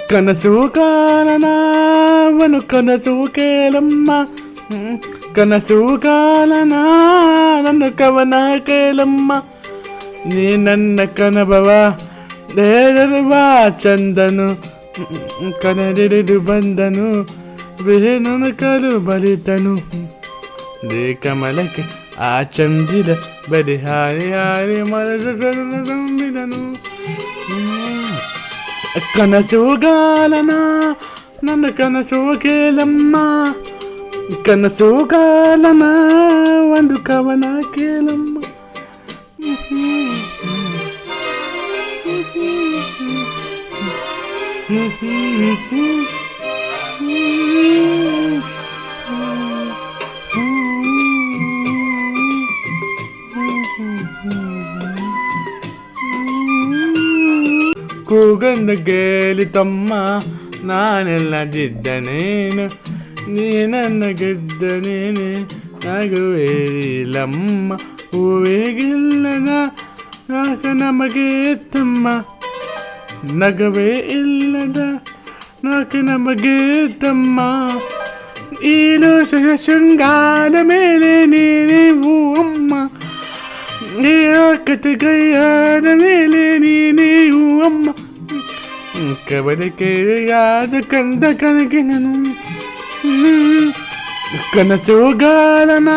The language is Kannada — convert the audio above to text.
ಕನಸು ಕಾಲನವನು ಕನಸು ಕೇಳಮ್ಮ, ಕನಸು ಕಾಲನ ನನ್ನ ಕವನ ಕೇಳಮ್ಮ. ನೀ ನನ್ನ ಕನಬವ ದೇರವ ಚಂದನು ಕನಡಿದು ಬಂದನು ಬೇನನು ಕರು ಬಲಿತನು. ದೇ ಕಮಲಕ್ಕೆ ಆ ಚಂದಿದ ಬರಿ ಹಾರಿ ಹಾರಿ ಮರದ ತುಂಬಿದನು. ಕನಸು ಗಾಲನ ನನ್ನ ಕನಸು ಕೇಳಮ್ಮ, ಕನಸು ಗಾಲನ ಒಂದು ಕವನ ಕೇಳಮ್ಮ. ಕೂಗಂದು ಗೆಲಿತಮ್ಮ ನಾನೆಲ್ಲದಿದ್ದನೇನು, ನೀ ನನ್ನ ಗೆದ್ದನೇನೆ ನಗುವೇ ಇಲ್ಲಮ್ಮ. ಹೂವಿಗಿಲ್ಲದ ನಾಕ ನಮಗೆ ತಮ್ಮ, ನಗವೇ ಇಲ್ಲದ ನಾಕ ನಮಗೆ ತಮ್ಮ. ಈಲು ಶೃಂಗಾರ ಮೇಲೆ ನೀನೇ ಅಮ್ಮ, ಕತೆಗೈಯಾದ ಮೇಲೆ ನೀನೇ ಅಮ್ಮ. ಕವಲಿಕೆಯಾದ ಕಂದ ಕನಗೆ ನಾನು ಕನಸು ಗಾಲನ